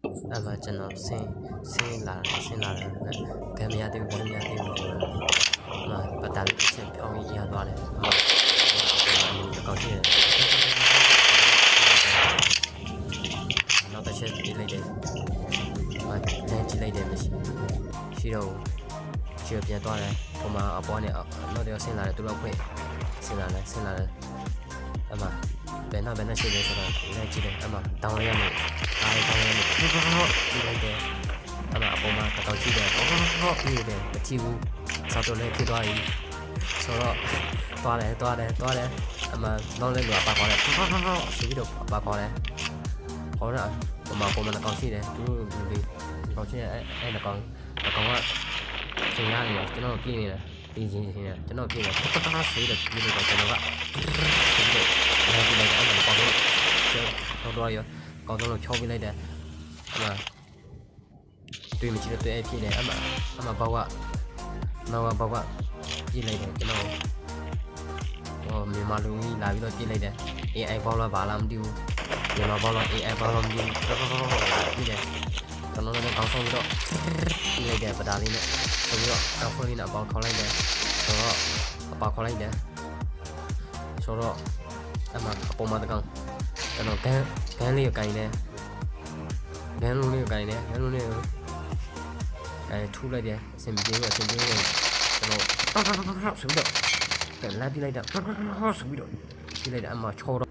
အဲ့မှာကျွန်တော်ဆင်းလာတယ်နော်ဂမ်းမရသေးဘူးဆိုတော့ပတ်တာလေးချက်ပြောင်းရရသွားတယ်ကောက်ရှိတယ်နောက်တစ်ချက်ပြေးလိုက်တယ်လမ်းကြည့်လိုက်တယ်မရှိတော့ချီပြန်သွားတယ်ဟိုမှာအပေါ်နဲ့နောက်တော့ဆင်းလာတယ်သူတို့ဖွင့်ဆင်းလာတယ်အမှဘယ်နဲ့ရှိလဲဆိုတော့လည်းကြည့်တယ်အမှတောင်းရနေအားတောင်းရနေဒီလိုက်တယ်အမှအပေါ်မှာတောင်းကြည့်တယ်ပြီးတယ်မကြည့်ဘူးစောက်တော့လည်းဖြစ်သွားပြီဆိုတော့သွားတယ်အမှနောက်လည်းပါခေါ်တယ်ဆိုပြီးတော့ပါခေါ်တယ်ဟောတာဟိုမှာပုံမှန်တောင်းရှိတယ်သူတို့လူလေးတောင်းရှိအဲ့ကောင်ကခင်ရတယ်ကျွန်တော်ပြင်းနေတယ်ဒီချင်းကျွန်တော်ပြင်းတယ်ဆိုတော့ဒီလိုကကျွန်တော်ကဆိုတော့လည်းပြလိုက်အဲ့ကောင်တော့ရောကောင်းဆုံးဖြောပြလိုက်တယ်အမှတွေ့မရှိတော့တွေ့ဖြစ်နေအမှဘောက်ကပြလိုက်တယ်ကျွန်တော်မြန်မာလူကြီးလာပြီးတော့ပြလိုက်တယ် AI ဘောလာဘာလာမသိဘူးမြန်မာဘောလာ AI ဘောလာမသိဘူးပြတယ်ကျွန်တော်လည်းကောင်းဆုံးပြီးတော့ပြလိုက်တယ်ပဒါလေးနဲ့ဆိုပြီးတော့အဖိုးလေးနဲ့အပေါခေါ်လိုက်တယ်ဆိုတော့အပေါခေါ်လိုက်တယ်ဆိုတော့အမှအပေါ်မှာတကောင်ကျွန်တော်ဂန်းလေးကိုကင်တယ်ဂန်းလုံးလေးကိုကင်တယ်ဂန်းလုံးလေးကိုထူလိုက်တယ်အစင်ပြေးကျွန်တော်ဆိုပြီးတော့လက်ပြလိုက်တာဆိုပြီးတော့ပြလိုက်တာအမှချောတော့